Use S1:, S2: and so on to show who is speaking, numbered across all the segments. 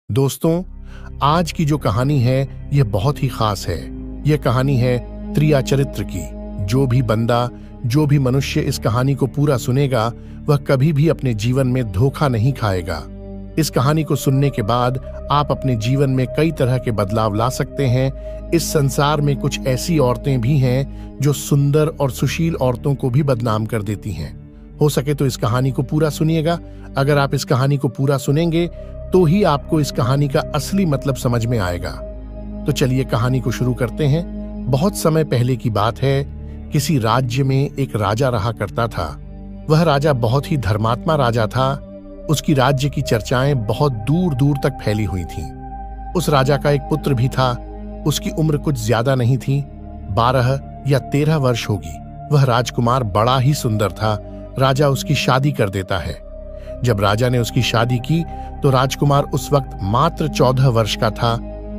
S1: दोस्तों, आज की जो कहानी है यह बहुत ही खास है। यह कहानी है त्रिया चरित्र की। जो भी बंदा, जो भी मनुष्य इस कहानी को पूरा सुनेगा वह कभी भी अपने जीवन में धोखा नहीं खाएगा। इस कहानी को सुनने के बाद आप अपने जीवन में कई तरह के बदलाव ला सकते हैं। इस संसार में कुछ ऐसी औरतें भी हैं जो सुंदर और सुशील औरतों को भी बदनाम कर देती हैं। हो सके तो इस कहानी को पूरा सुनिएगा। अगर आप इस कहानी को पूरा सुनेंगे तो ही आपको इस कहानी का असली मतलब समझ में आएगा। तो चलिए कहानी को शुरू करते हैं। बहुत समय पहले की बात है। किसी राज्य में एक राजा रहा करता था। वह राजा बहुत ही धर्मात्मा राजा था। उसकी राज्य की चर्चाएं बहुत दूर दूर तक फैली हुई थीं। उस राजा का एक पुत्र भी था। उसकी उम्र कुछ ज्यादा नहीं थी, 12 या 13 वर्ष होगी। वह राजकुमार बड़ा ही सुंदर था। राजा उसकी शादी कर देता है। जब राजा ने उसकी शादी की तो राजकुमार उस वक्त मात्र 14 वर्ष का था।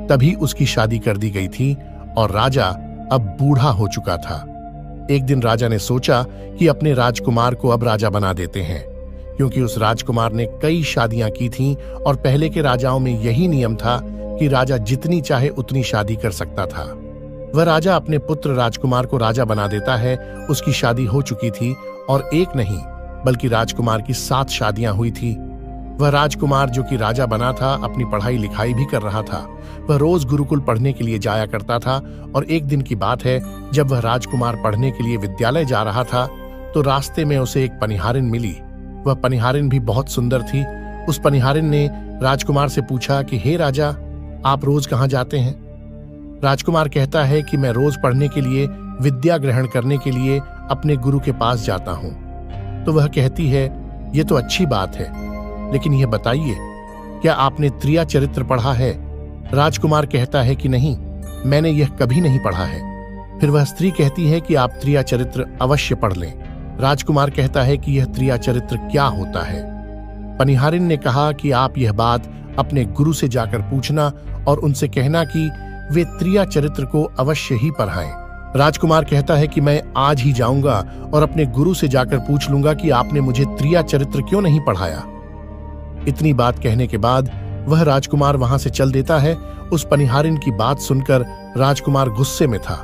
S1: तभी उसकी शादी कर दी गई थी और राजा अब बूढ़ा हो चुका था। एक दिन राजा ने सोचा कि अपने राजकुमार को अब राजा बना देते हैं, क्योंकि उस राजकुमार ने कई शादियां की थीं और पहले के राजाओं में यही नियम था कि राजा जितनी चाहे उतनी शादी कर सकता था। वह राजा अपने पुत्र राजकुमार को राजा बना देता है। उसकी शादी हो चुकी थी और एक नहीं बल्कि राजकुमार की 7 शादियां हुई थी। वह राजकुमार जो कि राजा बना था अपनी पढ़ाई लिखाई भी कर रहा था। वह रोज गुरुकुल पढ़ने के लिए जाया करता था और एक दिन की बात है, जब वह राजकुमार पढ़ने के लिए विद्यालय जा रहा था तो रास्ते में उसे एक पनिहारिन मिली। वह पनिहारिन भी बहुत सुंदर थी। उस पनिहारिन ने राजकुमार से पूछा कि हे राजा, आप रोज कहाँ जाते हैं? राजकुमार कहता है कि मैं रोज पढ़ने के लिए, विद्या ग्रहण करने के लिए अपने गुरु के पास जाता हूँ। तो वह कहती है, ये तो अच्छी बात है, लेकिन यह बताइए क्या आपने त्रिया चरित्र पढ़ा है? राजकुमार कहता है कि नहीं, मैंने यह कभी नहीं पढ़ा है। फिर वह स्त्री कहती है कि आप त्रिया चरित्र अवश्य पढ़ लें। राजकुमार कहता है कि यह त्रिया चरित्र क्या होता है। पनिहारिन ने कहा कि आप यह बात अपने गुरु से जाकर पूछना और उनसे कहना कि वे त्रिया चरित्र को अवश्य ही पढ़ाएं। राजकुमार कहता है कि मैं आज ही जाऊंगा और अपने गुरु से जाकर पूछ लूंगा कि आपने मुझे त्रिया चरित्र क्यों नहीं पढ़ाया। इतनी बात कहने के बाद वह राजकुमार वहां से चल देता है। उस पनिहारिन की बात सुनकर राजकुमार गुस्से में था।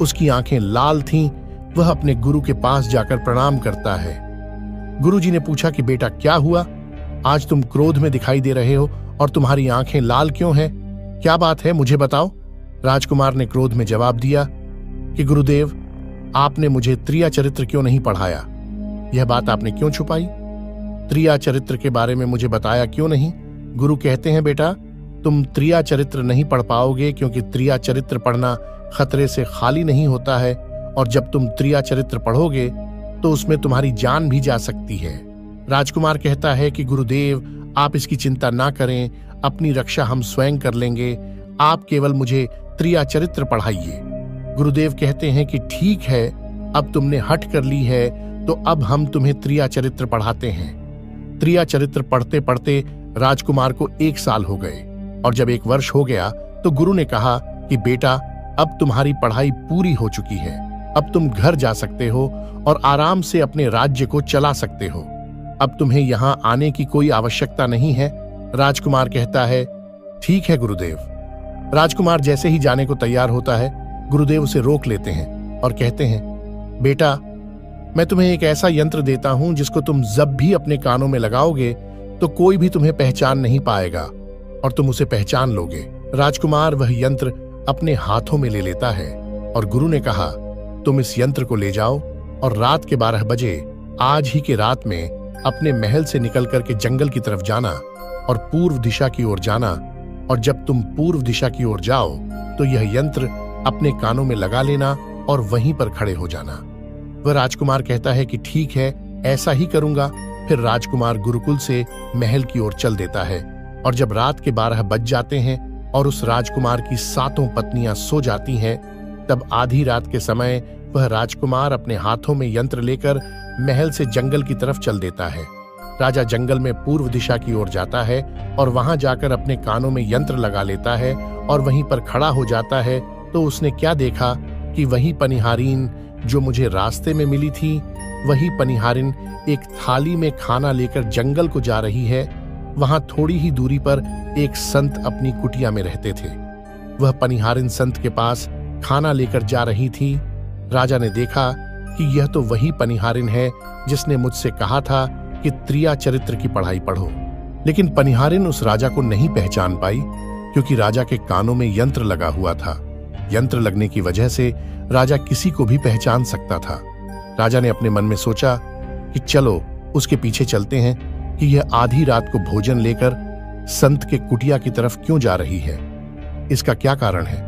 S1: उसकी आंखें लाल थीं। वह अपने गुरु के पास जाकर प्रणाम करता है। गुरुजी ने पूछा कि बेटा क्या हुआ? आज तुम क्रोध में दिखाई दे रहे हो और तुम्हारी आंखें लाल क्यों हैं? क्या बात है, मुझे बताओ। राजकुमार ने क्रोध में जवाब दिया कि गुरुदेव, आपने मुझे त्रिया चरित्र क्यों नहीं पढ़ाया? यह बात आपने क्यों छुपाई? त्रिया चरित्र के बारे में मुझे बताया क्यों नहीं? गुरु कहते हैं बेटा, तुम त्रिया चरित्र नहीं पढ़ पाओगे क्योंकि त्रिया चरित्र पढ़ना खतरे से खाली नहीं होता है, और जब तुम त्रिया चरित्र पढ़ोगे तो उसमें तुम्हारी जान भी जा सकती है। राजकुमार कहता है कि गुरुदेव, आप इसकी चिंता ना करें, अपनी रक्षा हम स्वयं कर लेंगे। आप केवल मुझे त्रिया चरित्र पढ़ाइए। गुरुदेव कहते हैं कि ठीक है, अब तुमने हट कर ली है तो अब हम तुम्हें त्रिया चरित्र पढ़ाते हैं। त्रिया चरित्र पढ़ते पढ़ते राजकुमार को 1 साल हो गए और जब 1 वर्ष हो गया तो गुरु ने कहा कि बेटा, अब तुम्हारी पढ़ाई पूरी हो चुकी है। अब तुम घर जा सकते हो और आराम से अपने राज्य को चला सकते हो। अब तुम्हें यहाँ आने की कोई आवश्यकता नहीं है। राजकुमार कहता है, ठीक है गुरुदेव। राजकुमार जैसे ही जाने को तैयार होता है, गुरुदेव उसे रोक लेते हैं और कहते हैं, बेटा, मैं तुम्हें एक ऐसा यंत्र देता हूं जिसको तुम जब भी अपने कानों में लगाओगे तो कोई भी तुम्हें पहचान नहीं पाएगा और तुम उसे पहचान लोगे। राजकुमार वह यंत्र अपने हाथों में ले लेता है और गुरु ने कहा, तुम इस यंत्र को ले जाओ और रात के 12 बजे आज ही के रात में अपने महल से निकल करके जंगल की तरफ जाना और पूर्व दिशा की ओर जाना, और जब तुम पूर्व दिशा की ओर जाओ तो यह यंत्र अपने कानों में लगा लेना और वहीं पर खड़े हो जाना। वह राजकुमार कहता है कि ठीक है, ऐसा ही करूंगा। फिर राजकुमार गुरुकुल से महल की ओर चल देता है और जब रात के 12 बज जाते हैं और उस राजकुमार की 7 पत्नियां सो जाती हैं, तब आधी रात के समय वह राजकुमार अपने हाथों में यंत्र लेकर महल से जंगल की तरफ चल देता है। राजा जंगल में पूर्व दिशा की ओर जाता है और वहां जाकर अपने कानों में यंत्र लगा लेता है और वहीं पर खड़ा हो जाता है। तो उसने क्या देखा कि वही पनिहारिन जो मुझे रास्ते में मिली थी, वही पनिहारिन एक थाली में खाना लेकर जंगल को जा रही है। वहां थोड़ी ही दूरी पर एक संत अपनी कुटिया में रहते थे। वह पनिहारिन संत के पास खाना लेकर जा रही थी। राजा ने देखा कि यह तो वही पनिहारिन है जिसने मुझसे कहा था कि त्रिया चरित्र की पढ़ाई पढ़ो। लेकिन पनिहारिन उस राजा को नहीं पहचान पाई, क्योंकि राजा के कानों में यंत्र लगा हुआ था। यंत्र लगने की वजह से राजा किसी को भी पहचान सकता था। राजा ने अपने मन में सोचा कि चलो उसके पीछे चलते हैं कि यह आधी रात को भोजन लेकर संत के कुटिया की तरफ क्यों जा रही है, इसका क्या कारण है।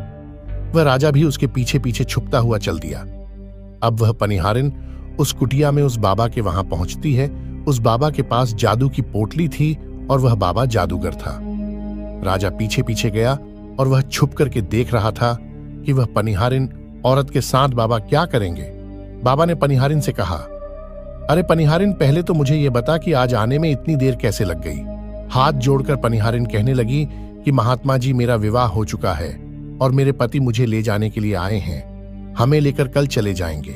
S1: वह राजा भी उसके पीछे पीछे छुपता हुआ चल दिया। अब वह पनिहारिन उस कुटिया में उस बाबा के वहां पहुंचती है। उस बाबा के पास जादू की पोटली थी और वह बाबा जादूगर था। राजा पीछे पीछे गया और वह छुप करके देख रहा था कि वह पनिहारिन औरत के साथ बाबा क्या करेंगे। बाबा ने पनिहारिन से कहा, अरे पनिहारिन, पहले तो मुझे यह बता कि आज आने में इतनी देर कैसे लग गई। हाथ जोड़कर पनिहारिन कहने लगी कि महात्मा जी, मेरा विवाह हो चुका है और मेरे पति मुझे ले जाने के लिए आए हैं। हमें लेकर कल चले जाएंगे,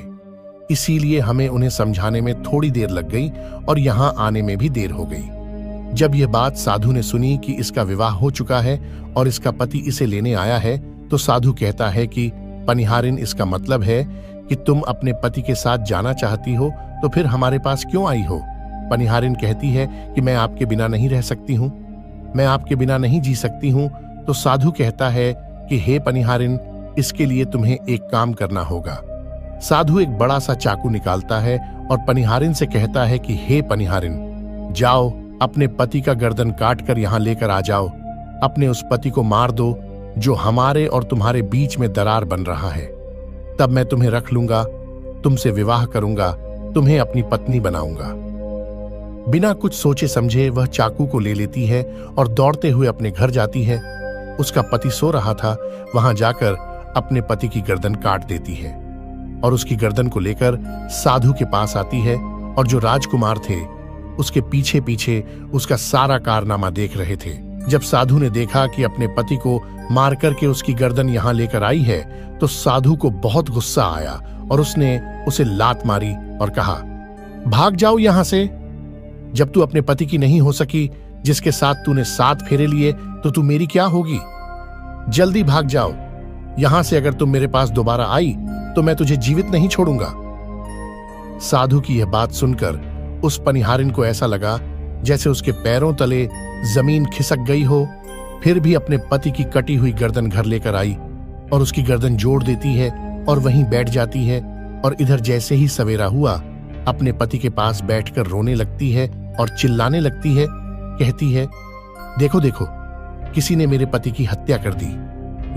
S1: इसीलिए हमें उन्हें समझाने में थोड़ी देर लग गई और यहां आने में भी देर हो गई। जब यह बात साधु ने सुनी कि इसका विवाह हो चुका है और इसका पति इसे लेने आया है, तो साधु कहता है कि पनिहारिन, इसका मतलब है कि तुम अपने पति के साथ जाना चाहती हो, तो फिर हमारे पास क्यों आई हो। पनिहारिन कहती है कि मैं आपके बिना नहीं रह सकती हूं, मैं आपके बिना नहीं जी सकती हूं। तो साधु कहता है कि हे पनिहारिन, इसके लिए तुम्हें एक काम करना होगा। साधु एक बड़ा सा चाकू निकालता है और पनिहारिन से कहता है कि हे पनिहारिन, जाओ अपने पति का गर्दन काट कर यहां लेकर आ जाओ। अपने उस पति को मार दो जो हमारे और तुम्हारे बीच में दरार बन रहा है। तब मैं तुम्हें रख लूंगा, तुमसे विवाह करूंगा, तुम्हें अपनी पत्नी बनाऊंगा। बिना कुछ सोचे समझे वह चाकू को ले लेती है और दौड़ते हुए अपने घर जाती है। उसका पति सो रहा था, वहां जाकर अपने पति की गर्दन काट देती है और उसकी गर्दन को लेकर साधु के पास आती है। और जो राजकुमार थे उसके पीछे पीछे उसका सारा कारनामा देख रहे थे। जब साधु ने देखा कि अपने पति को मार करके उसकी गर्दन यहां लेकर आई है, तो साधु को बहुत गुस्सा आया और उसने उसे लात मारी और कहा, भाग जाओ यहां से। जब तू अपने पति की नहीं हो सकी, जिसके साथ तूने 7 फेरे लिए, तो तू मेरी क्या होगी। जल्दी भाग जाओ यहां से। अगर तुम मेरे पास दोबारा आई तो मैं तुझे जीवित नहीं छोड़ूंगा। साधु की यह बात सुनकर उस पनिहारिन को ऐसा लगा जैसे उसके पैरों तले जमीन खिसक गई हो। फिर भी अपने पति की कटी हुई गर्दन घर लेकर आई और उसकी गर्दन जोड़ देती है और वहीं बैठ जाती है। और इधर जैसे ही सवेरा हुआ, अपने पति के पास बैठकर रोने लगती है और चिल्लाने लगती है। कहती है, देखो देखो, किसी ने मेरे पति की हत्या कर दी।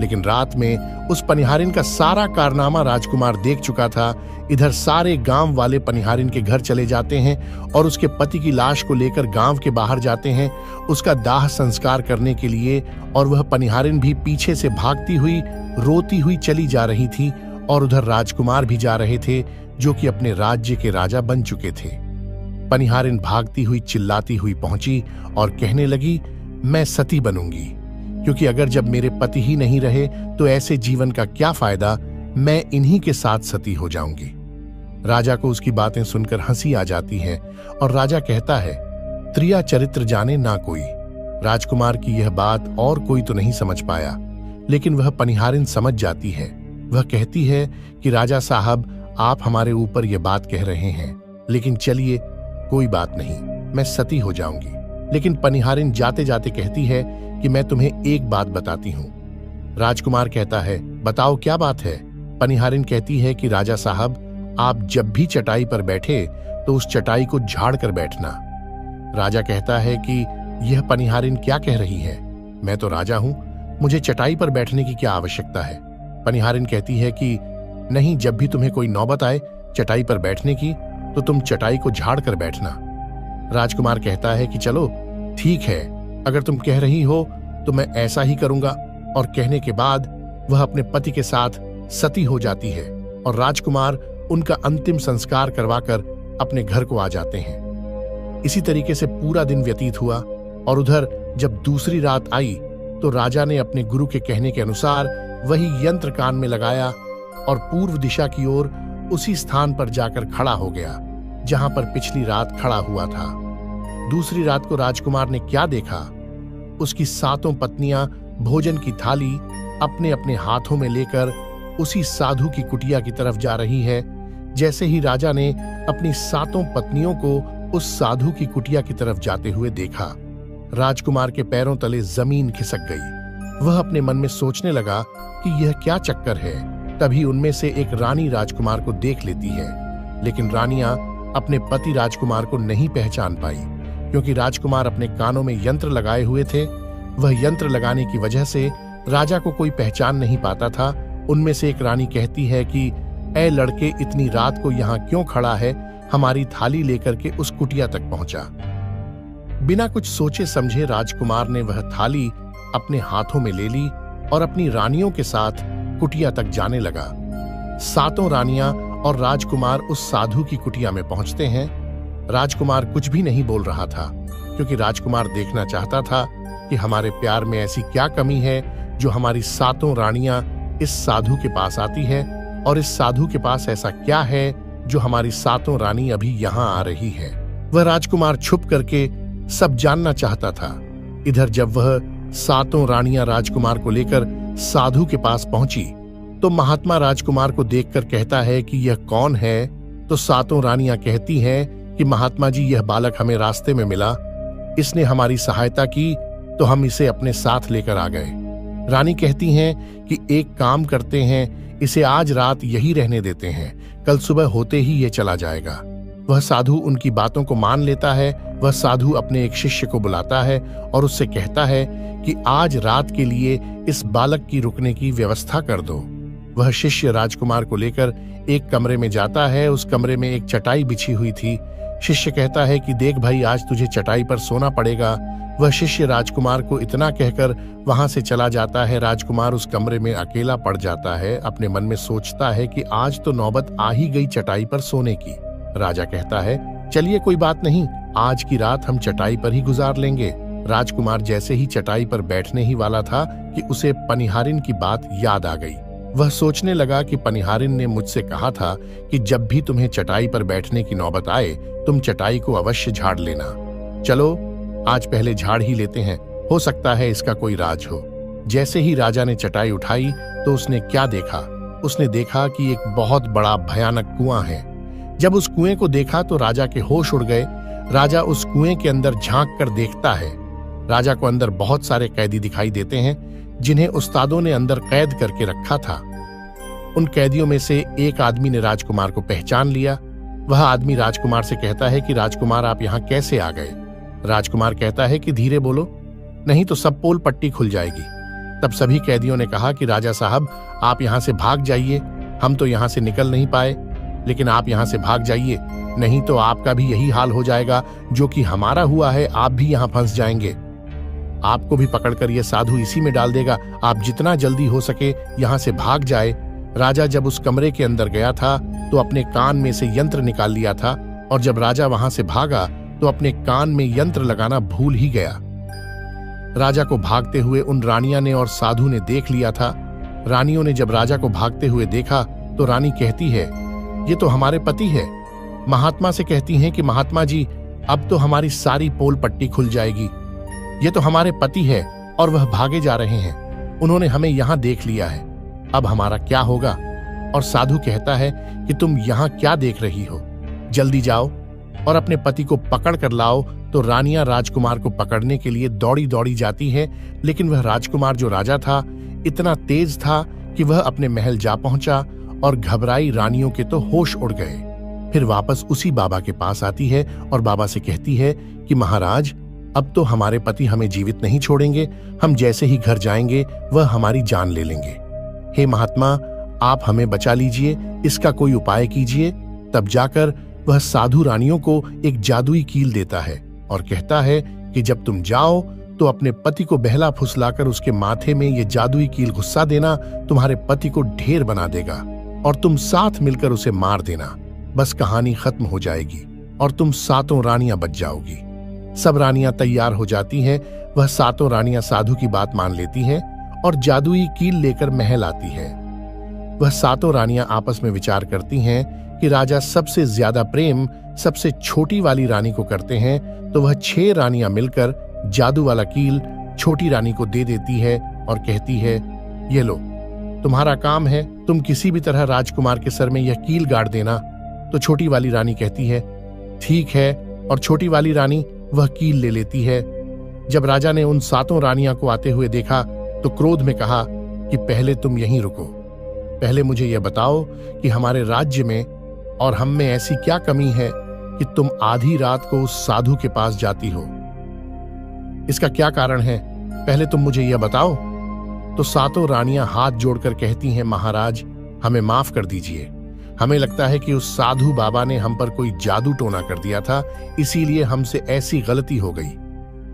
S1: लेकिन रात में उस पनिहारिन का सारा कारनामा राजकुमार देख चुका था। इधर सारे गांव वाले पनिहारिन के घर चले जाते हैं और उसके पति की लाश को लेकर गांव के बाहर जाते हैं उसका दाह संस्कार करने के लिए। और वह पनिहारिन भी पीछे से भागती हुई रोती हुई चली जा रही थी। और उधर राजकुमार भी जा रहे थे, जो कि अपने राज्य के राजा बन चुके थे। पनिहारिन भागती हुई चिल्लाती हुई पहुंची और कहने लगी, मैं सती बनूंगी, क्योंकि अगर जब मेरे पति ही नहीं रहे तो ऐसे जीवन का क्या फायदा, मैं इन्हीं के साथ सती हो जाऊंगी। राजा को उसकी बातें सुनकर हंसी आ जाती है और राजा कहता है, त्रिया चरित्र जाने ना कोई। राजकुमार की यह बात और कोई तो नहीं समझ पाया, लेकिन वह पनिहारिन समझ जाती है। वह कहती है कि राजा साहब, आप हमारे ऊपर यह बात कह रहे हैं, लेकिन चलिए कोई बात नहीं, मैं सती हो जाऊंगी। लेकिन पनिहारिन जाते जाते कहती है कि मैं तुम्हें एक बात बताती हूं। राजकुमार कहता है, बताओ क्या बात है। पनिहारिन कहती है कि राजा साहब, आप जब भी चटाई पर बैठे तो उस चटाई को झाड़ कर बैठना। राजा कहता है कि यह पनिहारिन क्या कह रही है, मैं तो राजा हूं, मुझे चटाई पर बैठने की क्या आवश्यकता है। पनिहारिन कहती है कि नहीं, जब भी तुम्हें कोई नौबत आए चटाई पर बैठने की, तो तुम चटाई को झाड़ कर बैठना। राजकुमार कहता है कि चलो ठीक है, अगर तुम कह रही हो तो मैं ऐसा ही करूंगा। और कहने के बाद वह अपने पति के साथ सती हो जाती है और राजकुमार उनका अंतिम संस्कार करवाकर अपने घर को आ जाते हैं। इसी तरीके से पूरा दिन व्यतीत हुआ और उधर जब दूसरी रात आई तो राजा ने अपने गुरु के कहने के अनुसार वही यंत्र कान में लगाया और पूर्व दिशा की ओर उसी स्थान पर जाकर खड़ा हो गया जहां पर पिछली रात खड़ा हुआ था। दूसरी रात को राजकुमार ने क्या देखा? उसकी 7 पत्नियां भोजन की थाली अपने अपने हाथों में लेकर उसी साधु की कुटिया की तरफ जा रही है। जैसे ही राजा ने अपनी 7 पत्नियों को उस साधु की कुटिया की तरफ जाते हुए देखा, राजकुमार के पैरों तले जमीन खिसक गई। वह अपने मन में सोचने लगा कि यह क्या चक्कर है। तभी उनमें से एक रानी राजकुमार को देख लेती है, लेकिन रानियां अपने पति राजकुमार को नहीं पहचान पाई, क्योंकि राजकुमार अपने कानों में यंत्र लगाए हुए थे। वह यंत्र लगाने की वजह से राजा को कोई पहचान नहीं पाता था। उनमें से एक रानी कहती है कि ऐ लड़के, इतनी रात को यहाँ क्यों खड़ा है? हमारी थाली लेकर के उस कुटिया तक पहुंचा। बिना कुछ सोचे समझे राजकुमार ने वह थाली अपने हाथों में ले ली और अपनी रानियों के साथ कुटिया तक जाने लगा। 7 रानियां और राजकुमार उस साधु की कुटिया में पहुंचते हैं। राजकुमार कुछ भी नहीं बोल रहा था, क्योंकि राजकुमार देखना चाहता था कि हमारे प्यार में ऐसी क्या कमी है जो हमारी 7 रानियां इस साधु के पास आती है, और इस साधु के पास ऐसा क्या है जो हमारी 7 रानी अभी यहां आ रही है। वह राजकुमार छुप करके सब जानना चाहता था। इधर जब वह 7 रानियां राजकुमार को लेकर साधु के पास पहुंची, तो महात्मा राजकुमार को देखकर कहता है कि यह कौन है? तो 7 रानियां कहती हैं कि महात्मा जी, यह बालक हमें रास्ते में मिला, इसने हमारी सहायता की तो हम इसे अपने साथ लेकर आ गए। रानी कहती हैं कि एक काम करते हैं, इसे आज रात यही रहने देते हैं, कल सुबह होते ही ये चला जाएगा। वह साधु उनकी बातों को मान लेता है। वह साधु अपने एक शिष्य को बुलाता है और उससे कहता है कि आज रात के लिए इस बालक की रुकने की व्यवस्था कर दो। वह शिष्य राजकुमार को लेकर एक कमरे में जाता है। उस कमरे में एक चटाई बिछी हुई थी। शिष्य कहता है कि देख भाई, आज तुझे चटाई पर सोना पड़ेगा। वह शिष्य राजकुमार को इतना कहकर वहां से चला जाता है। राजकुमार उस कमरे में अकेला पड़ जाता है। अपने मन में सोचता है कि आज तो नौबत आ ही गई चटाई पर सोने की। राजा कहता है, चलिए कोई बात नहीं, आज की रात हम चटाई पर ही गुजार लेंगे। राजकुमार जैसे ही चटाई पर बैठने ही वाला था कि उसे पनिहारिन की बात याद आ गई। वह सोचने लगा कि पनिहारिन ने मुझसे कहा था कि जब भी तुम्हें चटाई पर बैठने की नौबत आए, तुम चटाई को अवश्य झाड़ लेना। चलो आज पहले झाड़ ही लेते हैं, हो सकता है इसका कोई राज हो। जैसे ही राजा ने चटाई उठाई तो उसने क्या देखा? उसने देखा कि एक बहुत बड़ा भयानक कुआं है। जब उस कुएं को देखा तो राजा के होश उड़ गए। राजा उस कुएं के अंदर झांक कर देखता है। राजा को अंदर बहुत सारे कैदी दिखाई देते हैं, जिन्हें उस्तादों ने अंदर कैद करके रखा था। उन कैदियों में से एक आदमी ने राजकुमार को पहचान लिया। वह आदमी राजकुमार से कहता है कि राजकुमार, आप यहाँ कैसे आ गए? राजकुमार कहता है कि धीरे बोलो, नहीं तो सब पोल पट्टी खुल जाएगी। तब सभी कैदियों ने कहा कि राजा साहब, आप यहाँ से भाग जाइए, हम तो यहाँ से निकल नहीं पाए, लेकिन आप यहाँ से भाग जाइए, नहीं तो आपका भी यही हाल हो जाएगा जो कि हमारा हुआ है, आप भी यहाँ फंस जाएंगे। आपको भी पकड़कर ये साधु इसी में डाल देगा। आप जितना जल्दी हो सके यहाँ से भाग जाए। राजा जब उस कमरे के अंदर गया था तो अपने कान में से यंत्र निकाल लिया था, और जब राजा वहां से भागा तो अपने कान में यंत्र लगाना भूल ही गया। राजा को भागते हुए उन रानियां ने और साधु ने देख लिया था। रानियों ने जब राजा को भागते हुए देखा तो रानी कहती है, ये तो हमारे पति है। महात्मा से कहती हैं कि महात्मा जी, अब तो हमारी सारी पोल पट्टी खुल जाएगी। ये तो हमारे पति है और वह भागे जा रहे हैं। उन्होंने हमें यहां देख लिया है, अब हमारा क्या होगा? और साधु कहता है कि तुम यहां क्या देख रही हो, जल्दी जाओ और अपने पति को पकड़ कर लाओ। तो रानियां राजकुमार को पकड़ने के लिए दौड़ी दौड़ी जाती है, लेकिन वह राजकुमार जो राजा था इतना तेज था कि वह अपने महल जा पहुंचा और घबराई रानियों के तो होश उड़ गए। फिर वापस उसी बाबा के पास आती है और बाबा से कहती है कि महाराज, अब तो हमारे पति हमें जीवित नहीं छोड़ेंगे, हम जैसे ही घर जाएंगे वह हमारी जान ले लेंगे। हे महात्मा, आप हमें बचा लीजिए, इसका कोई उपाय कीजिए। तब जाकर वह साधु रानियों को एक जादुई कील देता है और कहता है कि जब तुम जाओ तो अपने पति को बहला फुसलाकर उसके माथे में ये जादुई कील घुसा देना, तुम्हारे पति को ढेर बना देगा और तुम साथ मिलकर उसे मार देना। बस कहानी खत्म हो जाएगी और तुम 7 रानियां बच जाओगी। सब रानियां तैयार हो जाती हैं। वह 7 रानियां साधु की बात मान लेती हैं और जादुई कील लेकर महल आती है। वह 7 रानियां आपस में विचार करती हैं कि राजा सबसे ज्यादा प्रेम सबसे छोटी वाली रानी को करते हैं, तो वह 6 रानियां मिलकर जादू वाला कील छोटी रानी को दे देती है और कहती है, ये लो, तुम्हारा काम है, तुम किसी भी तरह राजकुमार के सर में यह कील गाड़ देना। तो छोटी वाली रानी कहती है, ठीक है, और छोटी वाली रानी वह कील ले लेती है। जब राजा ने उन 7 रानियां को आते हुए देखा तो क्रोध में कहा कि पहले तुम यहीं रुको, पहले मुझे यह बताओ कि हमारे राज्य में और हम में ऐसी क्या कमी है कि तुम आधी रात को उस साधु के पास जाती हो? इसका क्या कारण है, पहले तुम मुझे यह बताओ। तो 7 रानियां हाथ जोड़कर कहती हैं, महाराज, हमें माफ कर दीजिए, हमें लगता है कि उस साधु बाबा ने हम पर कोई जादू टोना कर दिया था, इसीलिए हमसे ऐसी गलती हो गई,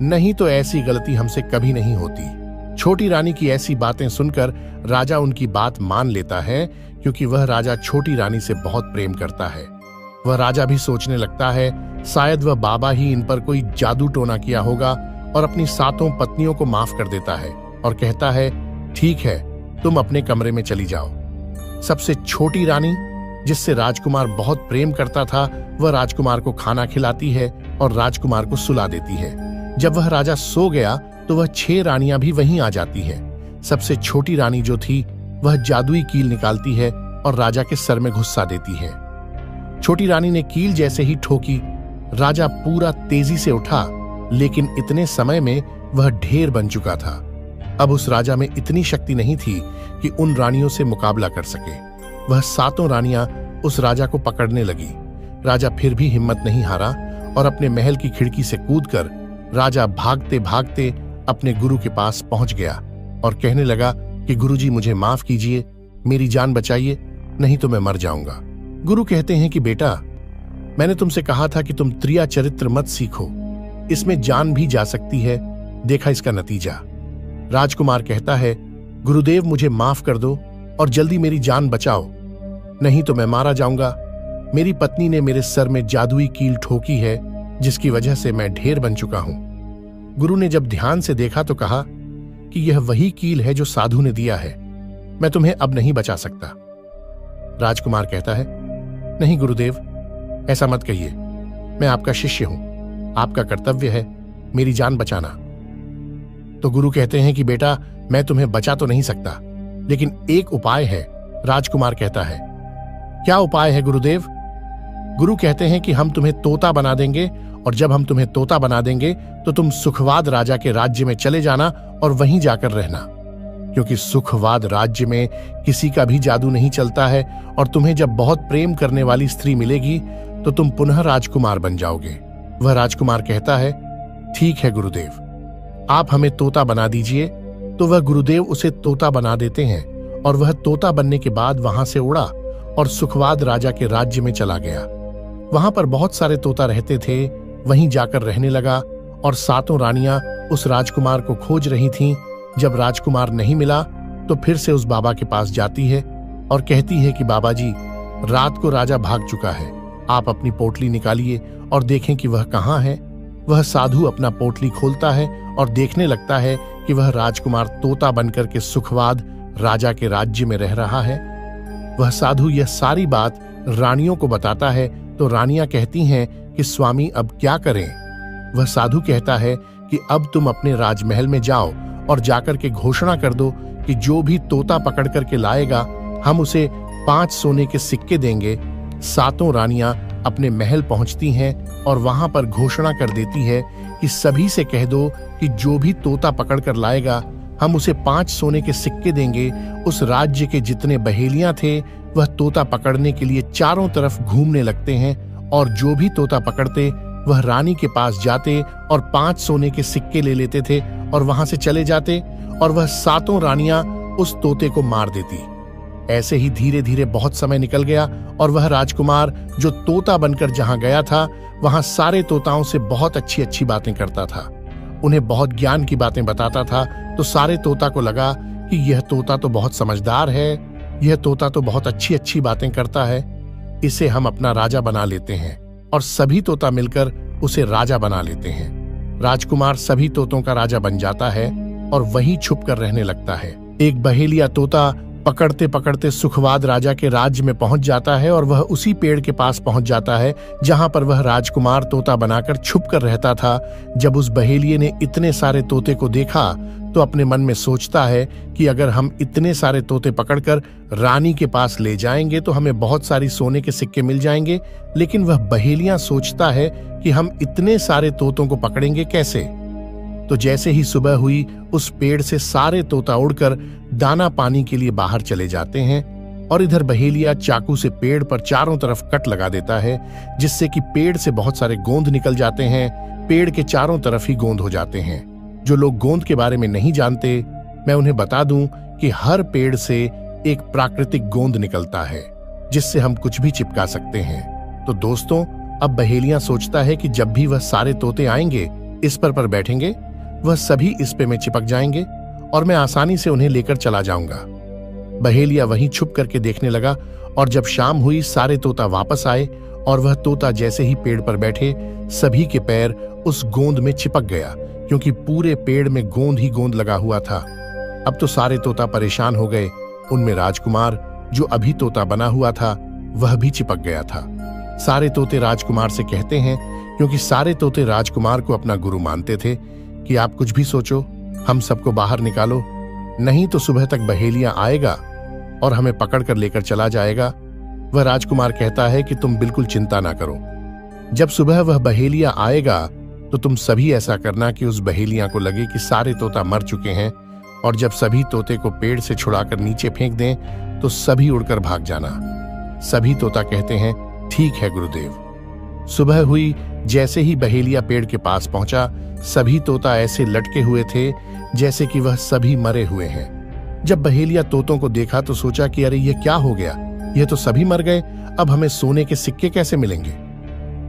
S1: नहीं तो ऐसी गलती हमसे कभी नहीं होती। छोटी रानी की ऐसी बातें सुनकर राजा उनकी बात मान लेता है, क्योंकि वह राजा छोटी रानी से बहुत प्रेम करता है। वह राजा भी सोचने लगता है, शायद वह बाबा ही इन पर कोई जादू टोना किया होगा, और अपनी 7 पत्नियों को माफ कर देता है और कहता है, ठीक है, तुम अपने कमरे में चली जाओ। सबसे छोटी रानी, जिससे राजकुमार बहुत प्रेम करता था, वह राजकुमार को खाना खिलाती है और राजकुमार को सुला देती है। जब वह राजा सो गया तो वह 6 रानियां भी वहीं आ जाती है। सबसे छोटी रानी जो थी वह जादुई कील निकालती है और राजा के सर में घुसा देती है। छोटी रानी ने कील जैसे ही ठोकी, राजा पूरा तेजी से उठा, लेकिन इतने समय में वह ढेर बन चुका था। अब उस राजा में इतनी शक्ति नहीं थी कि उन रानियों से मुकाबला कर सके। वह 7 रानियां उस राजा को पकड़ने लगी। राजा फिर भी हिम्मत नहीं हारा और अपने महल की खिड़की से कूदकर राजा भागते भागते अपने गुरु के पास पहुंच गया और कहने लगा कि गुरुजी, मुझे माफ कीजिए, मेरी जान बचाइए, नहीं तो मैं मर जाऊंगा। गुरु कहते हैं कि बेटा, मैंने तुमसे कहा था कि तुम त्रिया चरित्र मत सीखो, इसमें जान भी जा सकती है, देखा इसका नतीजा। राजकुमार कहता है, गुरुदेव, मुझे माफ कर दो और जल्दी मेरी जान बचाओ, नहीं तो मैं मारा जाऊंगा। मेरी पत्नी ने मेरे सर में जादुई कील ठोकी है, जिसकी वजह से मैं ढेर बन चुका हूं। गुरु ने जब ध्यान से देखा तो कहा कि यह वही कील है जो साधु ने दिया है, मैं तुम्हें अब नहीं बचा सकता। राजकुमार कहता है, नहीं गुरुदेव, ऐसा मत कहिए, मैं आपका शिष्य हूं, आपका कर्तव्य है मेरी जान बचाना। तो गुरु कहते हैं कि बेटा, मैं तुम्हें बचा तो नहीं सकता, लेकिन एक उपाय है। राजकुमार कहता है, क्या उपाय है गुरुदेव? गुरु कहते हैं कि हम तुम्हें तोता बना देंगे, और जब हम तुम्हें तोता बना देंगे तो तुम सुखवाद राजा के राज्य में चले जाना और वहीं जाकर रहना, क्योंकि सुखवाद राज्य में किसी का भी जादू नहीं चलता है, और तुम्हें जब बहुत प्रेम करने वाली स्त्री मिलेगी तो तुम पुनः राजकुमार बन जाओगे। वह राजकुमार कहता है, ठीक है गुरुदेव, आप हमें तोता बना दीजिए। तो वह गुरुदेव उसे तोता बना देते हैं, और वह तोता बनने के बाद वहां से उड़ा और सुखवाद राजा के राज्य में चला गया। वहां पर बहुत सारे तोता रहते थे, वहीं जाकर रहने लगा, और 7 रानियां उस राजकुमार को खोज रही थीं। जब राजकुमार नहीं मिला तो फिर से उस बाबा के पास जाती है और कहती है कि बाबा जी, रात को राजा भाग चुका है, आप अपनी पोटली निकालिए और देखें कि वह कहाँ है। वह साधु अपना पोटली खोलता है और देखने लगता है कि वह राजकुमार तोता बनकर के सुखवाद राजा के राज्य में रह रहा है। वह साधु यह सारी बात रानियों को बताता है, तो रानियां कहती हैं कि स्वामी, अब क्या करें? वह साधु कहता है कि अब तुम अपने राजमहल में जाओ और जाकर के घोषणा कर दो कि जो भी तोता पकड़ करके लाएगा, हम उसे 5 सोने के सिक्के देंगे। 7 रानियां अपने महल पहुंचती हैं और वहां पर घोषणा कर देती है कि सभी से कह दो कि जो भी तोता पकड़ कर लाएगा, हम उसे 5 सोने के सिक्के देंगे। उस राज्य के जितने बहेलियां थे वह तोता पकड़ने के लिए चारों तरफ घूमने लगते हैं, और जो भी तोता पकड़ते वह रानी के पास जाते और 5 सोने के सिक्के ले लेते थे और वहां से चले जाते, और वह 7 रानियां उस तोते को मार देती। ऐसे ही धीरे धीरे बहुत समय निकल गया, और वह राजकुमार जो तोता बनकर जहां गया था, वहां सारे तोताओं से बहुत अच्छी अच्छी बातें करता था, उन्हें बहुत ज्ञान की बातें बताता था। तो सारे तोता को लगा कि यह तोता तो बहुत समझदार है, यह तोता तो बहुत अच्छी अच्छी बातें करता है, इसे हम अपना राजा बना लेते हैं। और सभी तोता मिलकर उसे राजा बना लेते हैं। राजकुमार सभी तोतों का राजा बन जाता है और वहीं छुप कर रहने लगता है। एक बहेलिया तोता पकड़ते पकड़ते सुखवाद राजा के राज्य में पहुंच जाता है और वह उसी पेड़ के पास पहुंच जाता है जहां पर वह राजकुमार तोता बनाकर छुप कर रहता था। जब उस बहेलिये ने इतने सारे तोते को देखा तो अपने मन में सोचता है कि अगर हम इतने सारे तोते पकड़कर रानी के पास ले जाएंगे तो हमें बहुत सारी सोने के सिक्के मिल जाएंगे। लेकिन वह बहेलिया सोचता है कि हम इतने सारे तोतों को पकड़ेंगे कैसे। तो जैसे ही सुबह हुई, उस पेड़ से सारे तोता उड़कर दाना पानी के लिए बाहर चले जाते हैं और इधर बहेलिया चाकू से पेड़ पर चारों तरफ कट लगा देता है, जिससे कि पेड़ से बहुत सारे गोंद निकल जाते हैं। पेड़ के चारों तरफ ही गोंद हो जाते हैं। जो लोग गोंद के बारे में नहीं जानते, मैं उन्हें बता दूं कि हर पेड़ से एक प्राकृतिक गोंद निकलता है जिससे हम कुछ भी चिपका सकते हैं। तो दोस्तों, अब बहेलिया सोचता है कि जब भी वह सारे तोते आएंगे, इस पर बैठेंगे, वह सभी इस पे में चिपक जाएंगे और मैं आसानी से उन्हें लेकर चला जाऊंगा। बहेलिया वहीं छुप करके देखने लगा और जब शाम हुई, सारे तोता वापस आए और वह तोता जैसे ही पेड़ पर बैठे, सभी के पैर उस गोंद में चिपक गया, क्योंकि पूरे पेड़ में गोंद ही गोंद लगा हुआ था। अब तो सारे तोता परेशान हो गए। उनमें राजकुमार, जो अभी तोता बना हुआ था, वह भी चिपक गया था। सारे तोते राजकुमार से कहते हैं, क्योंकि सारे तोते राजकुमार को अपना गुरु मानते थे, कि आप कुछ भी सोचो, हम सबको बाहर निकालो, नहीं तो सुबह तक बहेलिया आएगा और हमें पकड़ कर लेकर चला जाएगा। वह राजकुमार कहता है कि तुम बिल्कुल चिंता ना करो। जब सुबह वह बहेलिया आएगा तो तुम सभी ऐसा करना कि उस बहेलिया को लगे कि सारे तोता मर चुके हैं, और जब सभी तोते को पेड़ से छुड़ाकर नीचे फेंक दें तो सभी उड़कर भाग जाना। सभी तोता कहते हैं, ठीक है गुरुदेव। सुबह हुई, जैसे ही बहेलिया पेड़ के पास पहुंचा, सभी तोता ऐसे लटके हुए थे जैसे कि वह सभी मरे हुए हैं। जब बहेलिया तोतों को देखा तो सोचा कि अरे ये क्या हो गया, ये तो सभी मर गए, अब हमें सोने के सिक्के कैसे मिलेंगे।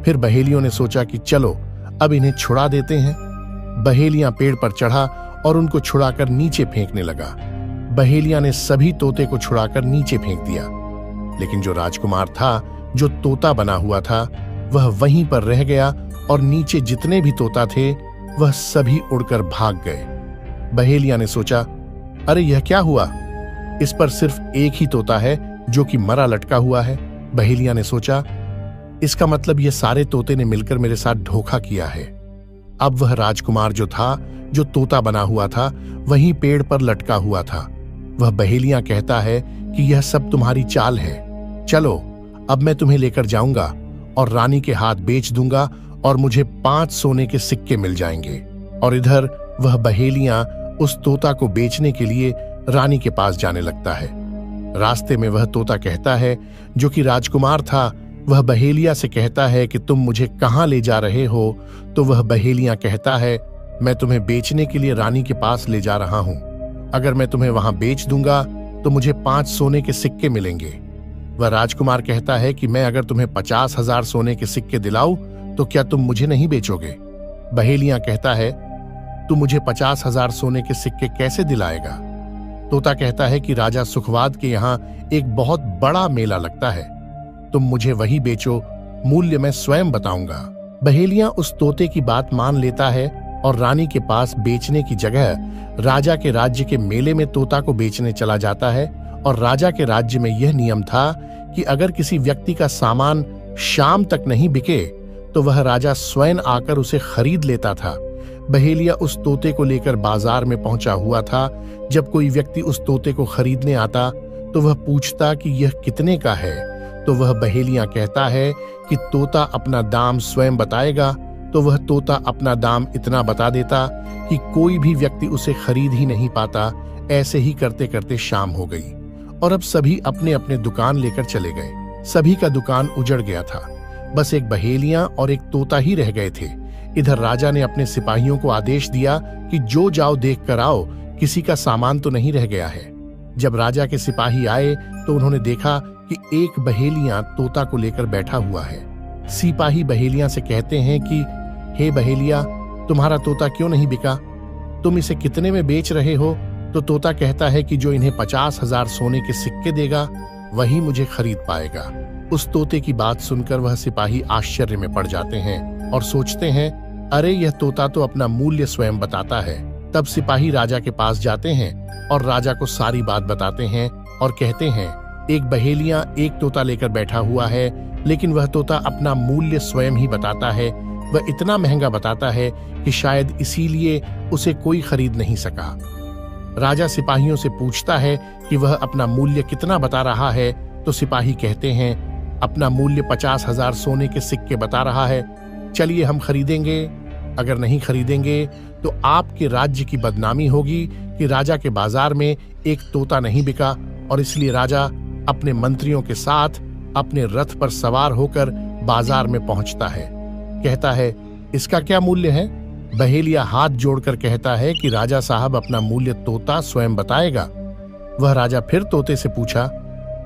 S1: फिर बहेलियों ने सोचा कि चलो अब इन्हें छुड़ा देते हैं। बहेलिया पेड़ पर चढ़ा और उनको छुड़ाकर नीचे फेंकने लगा। बहेलिया ने सभी तोते को छुड़ाकर नीचे फेंक दिया, लेकिन जो राजकुमार था, जो तोता बना हुआ था, वह वहीं पर रह गया और नीचे जितने भी तोता थे वह सभी उड़कर भाग गए। बहेलिया ने सोचा, अरे यह क्या हुआ, इस पर सिर्फ एक ही तोता है जो कि मरा लटका हुआ है। बहेलिया ने सोचा, इसका मतलब ये सारे तोते ने मिलकर मेरे साथ धोखा किया है। अब वह राजकुमार जो था, जो तोता बना हुआ था, वहीं पेड़ पर लटका हुआ था। वह बहेलिया कहता है कि यह सब तुम्हारी चाल है, चलो अब मैं तुम्हें लेकर जाऊंगा और रानी के हाथ बेच दूंगा और मुझे 5 सोने के सिक्के मिल जाएंगे। और इधर वह बहेलिया उस तोता को बेचने के लिए रानी के पास जाने लगता है। रास्ते में वह तोता कहता है, जो कि राजकुमार था, वह बहेलिया से कहता है कि तुम मुझे कहां ले जा रहे हो। तो वह बहेलिया कहता है, मैं तुम्हें बेचने के लिए रानी के पास ले जा रहा हूं। अगर मैं तुम्हें वहां बेच दूंगा तो मुझे 5 सोने के सिक्के मिलेंगे। वह राजकुमार कहता है कि मैं अगर तुम्हें 50,000 सोने के सिक्के दिलाऊं तो क्या तुम मुझे नहीं बेचोगे। बहेलिया कहता है, तू मुझे 50,000 सोने के सिक्के कैसे दिलाएगा। तोता कहता है कि राजा सुखवाद के यहाँ एक बहुत बड़ा मेला लगता है, तुम मुझे वही बेचो, मूल्य मैं स्वयं बताऊंगा। बहेलिया उस तोते की बात मान लेता है और रानी के पास बेचने की जगह राजा के राज्य के मेले में तोता को बेचने चला जाता है। और राजा के राज्य में यह नियम था कि अगर किसी व्यक्ति का सामान शाम तक नहीं बिके तो वह राजा स्वयं आकर उसे खरीद लेता था। बहेलिया उस तोते को लेकर बाजार में पहुंचा हुआ था। जब कोई व्यक्ति उस तोते को खरीदने आता तो वह पूछता कि यह कितने का है। तो वह बहेलिया कहता है कि तोता अपना दाम स्वयं बताएगा। तो वह तोता अपना दाम इतना बता देता कि कोई भी व्यक्ति उसे खरीद ही नहीं पाता। ऐसे ही करते करते शाम हो गई और अब सभी अपने अपने दुकान लेकर चले गए। सभी का दुकान उजड़ गया था, बस एक बहेलिया और एक तोता ही रह गए थे। इधर राजा ने अपने सिपाहियों को आदेश दिया कि जो जाओ देख कर आओ, किसी का सामान तो नहीं रह गया है। जब राजा के सिपाही आए तो उन्होंने देखा कि एक बहेलिया तोता को लेकर बैठा हुआ है। सिपाही बहेलिया से कहते हैं कि हे बहेलिया, तुम्हारा तोता क्यों नहीं बिका, तुम इसे कितने में बेच रहे हो। तो तोता कहता है कि जो इन्हें 50,000 सोने के सिक्के देगा वही मुझे खरीद पाएगा। उस तोते की बात सुनकर वह सिपाही आश्चर्य में पड़ जाते हैं और सोचते हैं, अरे यह तोता तो अपना मूल्य स्वयं बताता है। तब सिपाही राजा के पास जाते हैं और राजा को सारी बात बताते हैं और कहते हैं, एक बहेलिया एक तोता लेकर बैठा हुआ है, लेकिन वह तोता अपना मूल्य स्वयं ही बताता है। वह इतना महंगा बताता है कि शायद इसीलिए उसे कोई खरीद नहीं सका। राजा सिपाहियों से पूछता है कि वह अपना मूल्य कितना बता रहा है, तो सिपाही कहते हैं, अपना मूल्य 50,000 सोने के सिक्के बता रहा है। चलिए हम खरीदेंगे। अगर नहीं खरीदेंगे तो आपके राज्य की बदनामी होगी कि राजा के बाजार में एक तोता नहीं बिका, और इसलिए राजा अपने मंत्रियों के साथ अपने रथ पर सवार होकर बाजार में पहुंचता है। कहता है, इसका क्या मूल्य है? बहेलिया हाथ जोड़कर कहता है कि राजा साहब, अपना मूल्य तोता स्वयं बताएगा। वह राजा फिर तोते से पूछा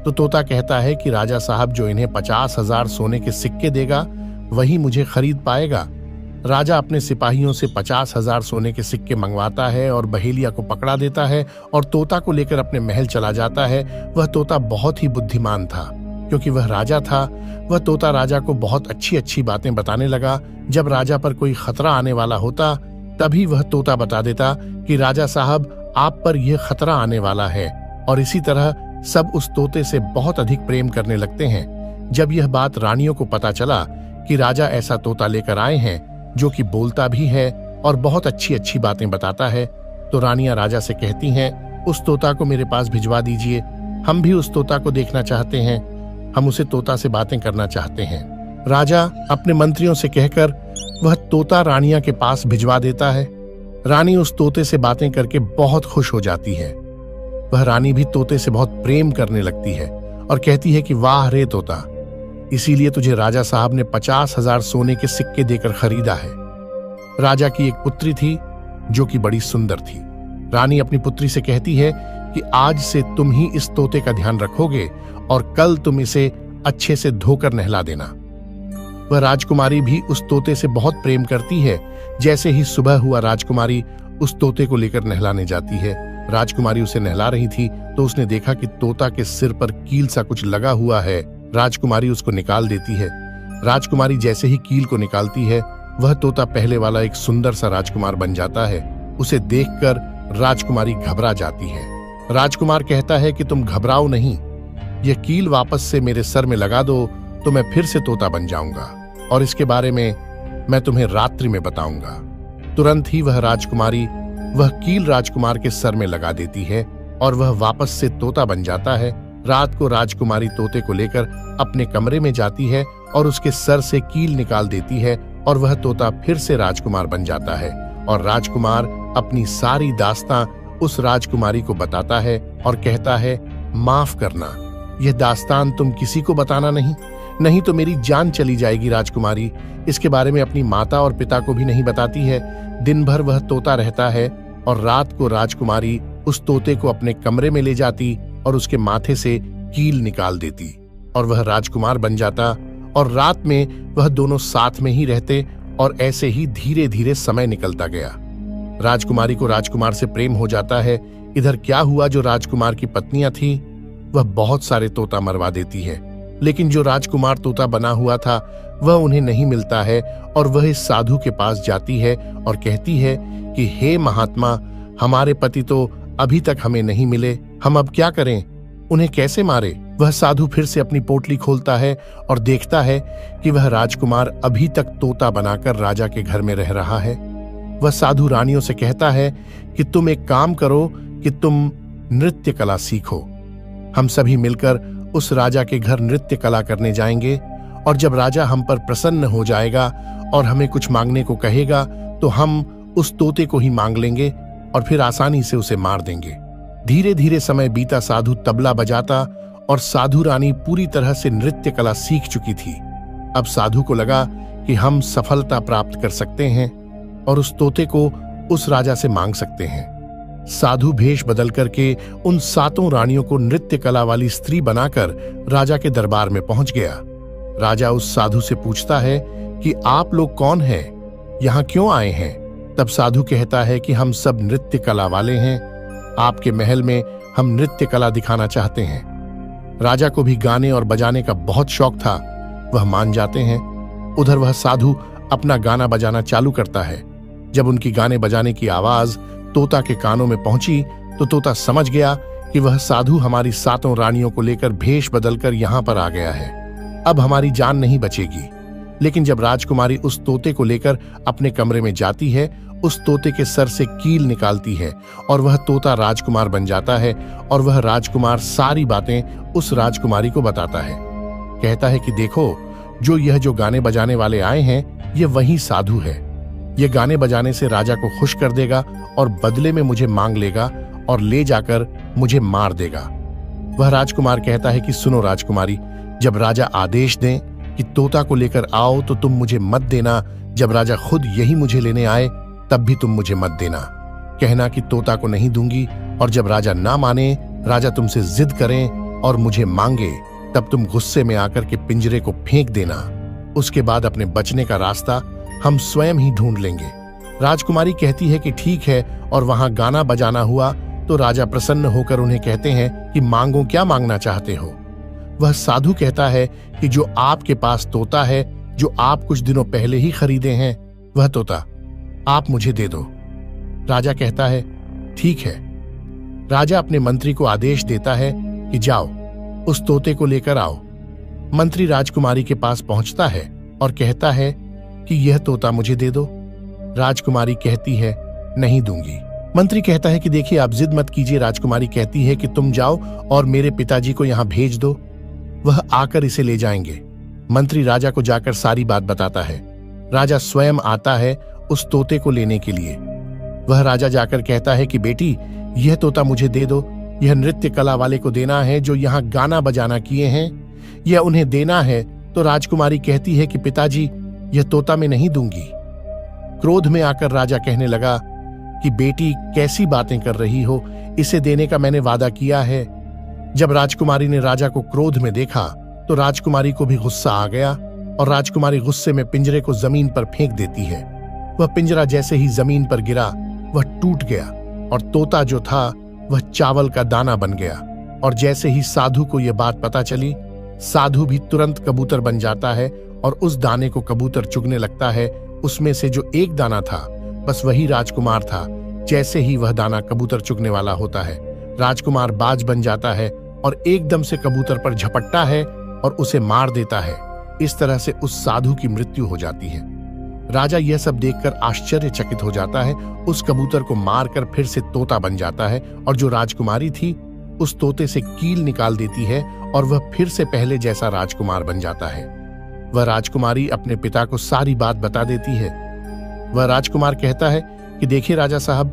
S1: तो तोता कहता है कि राजा साहब जो इन्हें 50,000 सोने के सिक्के देगा वही मुझे खरीद पाएगा। राजा अपने सिपाहियों से 50,000 सोने के सिक्के मंगवाता है और बहेलिया को पकड़ा देता है और तोता को लेकर अपने महल चला जाता है। वह तोता बहुत ही बुद्धिमान था, क्योंकि वह राजा था। वह तोता राजा को बहुत अच्छी अच्छी बातें बताने लगा। जब राजा पर कोई खतरा आने वाला होता तभी वह तोता बता देता कि राजा साहब, आप पर यह खतरा आने वाला है, और इसी तरह सब उस तोते से बहुत अधिक प्रेम करने लगते हैं। जब यह बात रानियों को पता चला कि राजा ऐसा तोता लेकर आए हैं जो कि बोलता भी है और बहुत अच्छी अच्छी बातें बताता है, तो रानियां राजा से कहती हैं, उस तोता को मेरे पास भिजवा दीजिए। हम भी उस तोता को देखना चाहते हैं, हम उसे तोता से बातें करना चाहते हैं। राजा अपने मंत्रियों से कहकर वह तोता रानियां के पास भिजवा देता है। रानी उस तोते से बातें करके बहुत खुश हो जाती है। वह रानी भी तोते से बहुत प्रेम करने लगती है और कहती है कि वाह रे तोता, इसीलिए तुझे राजा साहब ने 50,000 सोने के सिक्के देकर खरीदा है। राजा की एक पुत्री थी जो कि बड़ी सुंदर थी। रानी अपनी पुत्री से कहती है कि आज से तुम ही इस तोते का ध्यान रखोगे और कल तुम इसे अच्छे से धोकर नहला देना। वह राजकुमारी भी उस तोते से बहुत प्रेम करती है। जैसे ही सुबह हुआ, राजकुमारी उस तोते को लेकर नहलाने जाती है। राजकुमारी उसे नहला रही थी तो उसने देखा कि तोता के सिर पर कील सा कुछ लगा हुआ है। राजकुमारी उसको निकाल देती है। राजकुमारी जैसे ही कील को निकालती है, वह तोता पहले वाला एक सुंदर सा राजकुमार बन जाता है। उसे देखकर राजकुमारी घबरा जाती है। राजकुमार कहता है कि तुम घबराओ नहीं, यह कील वापस से मेरे सर में लगा दो तो मैं फिर से तोता बन जाऊंगा, और इसके बारे में मैं तुम्हें रात्रि में बताऊंगा। तुरंत ही वह कील राजकुमार के सर में लगा देती है और वह वापस से तोता बन जाता है। रात को राजकुमारी तोते को लेकर अपने कमरे में जाती है और उसके सर से कील निकाल देती है, और वह तोता फिर से राजकुमार बन जाता है। और राजकुमार अपनी सारी दास्तां उस राजकुमारी को बताता है और कहता है, माफ करना, यह दास्तान तुम किसी को बताना नहीं तो मेरी जान चली जाएगी। राजकुमारी इसके बारे में अपनी माता और पिता को भी नहीं बताती है। दिन भर वह तोता रहता है और रात को राजकुमारी उस तोते को अपने कमरे में ले जाती और उसके माथे से कील निकाल देती, और वह राजकुमार बन जाता। और रात में वह दोनों साथ में ही रहते, और ऐसे ही धीरे धीरे समय निकलता गया। राजकुमारी को राजकुमार से प्रेम हो जाता है। इधर क्या हुआ, जो राजकुमार की पत्नियां थी वह बहुत सारे तोता मरवा देती है, लेकिन जो राजकुमार तोता बना हुआ था वह उन्हें नहीं मिलता है। और वह इस साधु के पास जाती है और कहती है कि हे महात्मा, हमारे पति तो अभी तक हमें नहीं मिले, हम अब क्या करें, उन्हें कैसे मारे? वह साधु फिर से अपनी पोटली खोलता है और देखता है कि वह राजकुमार अभी तक तोता बनाकर राजा के घर में रह रहा है। वह साधु रानियों से कहता है कि तुम एक काम करो कि तुम नृत्य कला सीखो। हम सभी मिलकर उस राजा के घर नृत्य कला करने जाएंगे, और जब राजा हम पर प्रसन्न हो जाएगा और हमें कुछ मांगने को कहेगा तो हम उस तोते को ही मांग लेंगे और फिर आसानी से उसे मार देंगे। धीरे धीरे समय बीता। साधु तबला बजाता और साधु रानी पूरी तरह से नृत्य कला सीख चुकी थी। अब साधु को लगा कि हम सफलता प्राप्त कर सकते हैं और उस तोते को उस राजा से मांग सकते हैं। साधु भेष बदल करके उन 7 रानियों को नृत्य कला वाली स्त्री बनाकर राजा के दरबार में पहुंच गया। राजा उस साधु से पूछता है कि आप लोग कौन हैं, यहाँ क्यों आए हैं? तब साधु कहता है कि हम सब नृत्य कला वाले हैं, आपके महल में हम नृत्य कला दिखाना चाहते हैं। राजा को भी गाने और बजाने का बहुत शौक था, वह मान जाते हैं। उधर वह साधु अपना गाना बजाना चालू करता है। जब उनकी गाने बजाने की आवाज तोता के कानों में पहुंची तो तोता समझ गया कि वह साधु हमारी 7 रानियों को लेकर भेष बदलकर यहाँ पर आ गया है। अब हमारी जान नहीं बचेगी। लेकिन जब राजकुमारी उस तोते को लेकर अपने कमरे में जाती है, उस तोते के सर से कील निकालती है और वह तोता राजकुमार बन जाता है और वह राजकुमार सारी बातें उस राजकुमारी को बताता है। कहता है कि देखो, यह जो गाने बजाने वाले आए हैं, ये वही साधु है। ये गाने बजाने से राजा को खुश कर देगा और बदले में मुझे मांग लेगा और ले जाकर मुझे मार देगा। वह राजकुमार कहता है कि सुनो राजकुमारी, जब राजा आदेश दें कि तोता को लेकर आओ तो तुम मुझे मत देना। जब राजा खुद यही मुझे लेने आए तब भी तुम मुझे मत देना। कहना कि तोता को नहीं दूंगी, और जब राजा ना माने, राजा तुमसे जिद करें और मुझे मांगे, तब तुम गुस्से में आकर के पिंजरे को फेंक देना। उसके बाद अपने बचने का रास्ता हम स्वयं ही ढूंढ लेंगे। राजकुमारी कहती है कि ठीक है, और वहां गाना बजाना हुआ तो राजा प्रसन्न होकर उन्हें कहते हैं कि मांगो, क्या मांगना चाहते हो। वह साधु कहता है कि जो आपके पास तोता है, जो आप कुछ दिनों पहले ही खरीदे हैं, वह तोता आप मुझे दे दो। राजा कहता है ठीक है। राजा अपने मंत्री को आदेश देता है कि जाओ उस तोते को लेकर आओ। मंत्री राजकुमारी के पास पहुंचता है और कहता है कि यह तोता मुझे दे दो। राजकुमारी कहती है नहीं दूंगी। मंत्री कहता है कि देखिए, आप जिद मत कीजिए। राजकुमारी कहती है कि तुम जाओ और मेरे पिताजी को यहां भेज दो, वह आकर इसे ले जाएंगे। मंत्री राजा को जाकर सारी बात बताता है। राजा स्वयं आता है उस तोते को लेने के लिए। वह राजा जाकर कहता है कि बेटी, यह तोता मुझे दे दो। यह नृत्य कला वाले को देना है जो यहाँ गाना बजाना किए हैं, यह उन्हें देना है। तो राजकुमारी कहती है कि पिताजी, यह तोता मैं नहीं दूंगी। क्रोध में आकर राजा कहने लगा कि बेटी, कैसी बातें कर रही हो, इसे देने का मैंने वादा किया है। जब राजकुमारी ने राजा को क्रोध में देखा तो राजकुमारी को भी गुस्सा आ गया और राजकुमारी गुस्से में पिंजरे को जमीन पर फेंक देती है। वह पिंजरा जैसे ही जमीन पर गिरा, वह टूट गया और तोता जो था वह चावल का दाना बन गया। और जैसे ही साधु को यह बात पता चली, साधु भी तुरंत कबूतर बन जाता है और उस दाने को कबूतर चुगने लगता है। उसमें से जो एक दाना था, बस वही राजकुमार था। जैसे ही वह दाना कबूतर चुगने वाला होता है, राजकुमार बाज बन जाता है और एकदम से कबूतर पर झपटता है और उसे मार देता है। इस तरह से उस साधु की मृत्यु हो जाती है। राजा यह सब देखकर आश्चर्यचकित हो जाता है। उस कबूतर को मारकर फिर से तोता बन जाता है और जो राजकुमारी थी उस तोते से कील निकाल देती है और वह फिर से पहले जैसा राजकुमार बन जाता है। वह राजकुमारी अपने पिता को सारी बात बता देती है। वह राजकुमार कहता है कि देखिए राजा साहब,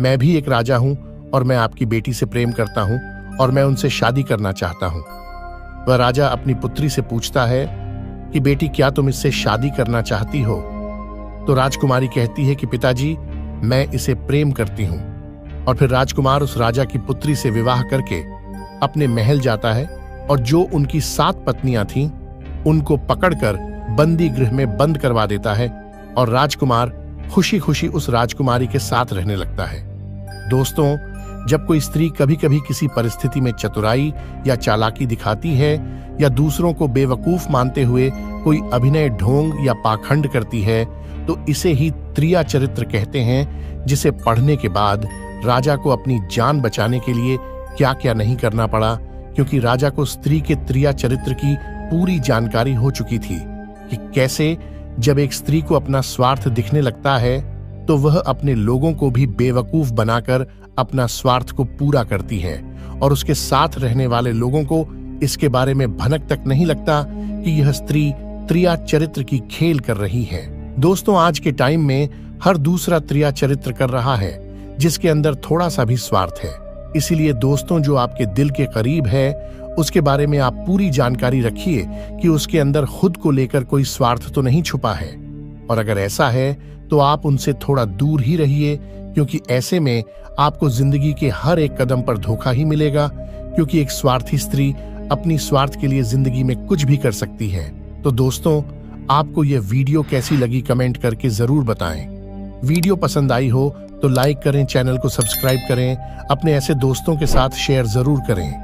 S1: मैं भी एक राजा हूं और मैं आपकी बेटी से प्रेम करता हूं और मैं उनसे शादी करना चाहता हूं। वह राजा अपनी पुत्री से पूछता है कि बेटी, क्या तुम इससे शादी करना चाहती हो। तो राजकुमारी कहती है कि पिताजी, मैं इसे प्रेम करती हूं। और फिर राजकुमार उस राजा की पुत्री से विवाह करके अपने महल जाता है और जो उनकी 7 पत्नियां थीं उनको पकड़कर बंदी गृह में बंद करवा देता है और राजकुमार खुशी खुशी उस राजकुमारी के साथ रहने लगता है। दोस्तों, जब कोई स्त्री कभी कभी किसी परिस्थिति में चतुराई या चालाकी दिखाती है या दूसरों को बेवकूफ मानते हुए कोई अभिनय ढोंग या पाखंड करती है, तो इसे ही त्रिया चरित्र कहते हैं, जिसे पढ़ने के बाद राजा को अपनी जान बचाने के लिए क्या क्या नहीं करना पड़ा, क्योंकि राजा को स्त्री के त्रिया चरित्र की पूरी जानकारी हो चुकी थी कि कैसे जब एक स्त्री को अपना स्वार्थ दिखने लगता है तो वह अपने लोगों को भी बेवकूफ बनाकर अपना स्वार्थ को पूरा करती है और उसके साथ रहने वाले लोगों को इसके बारे में भनक तक नहीं लगता कि यह स्त्री त्रिया चरित्र की खेल कर रही है। दोस्तों, आज के टाइम में हर दूसरा त्रिया चरित्र कर रहा है जिसके अंदर थोड़ा सा भी स्वार्थ है। इसीलिए दोस्तों, जो आपके दिल के करीब है उसके बारे में आप पूरी जानकारी रखिए कि उसके अंदर खुद को लेकर कोई स्वार्थ तो नहीं छुपा है, और अगर ऐसा है तो आप उनसे थोड़ा दूर ही रहिए, क्योंकि ऐसे में आपको जिंदगी के हर एक कदम पर धोखा ही मिलेगा, क्योंकि एक स्वार्थी स्त्री अपनी स्वार्थ के लिए जिंदगी में कुछ भी कर सकती है। तो दोस्तों, आपको यह वीडियो कैसी लगी कमेंट करके जरूर बताएं। वीडियो पसंद आई हो तो लाइक करें, चैनल को सब्सक्राइब करें, अपने ऐसे दोस्तों के साथ शेयर जरूर करें।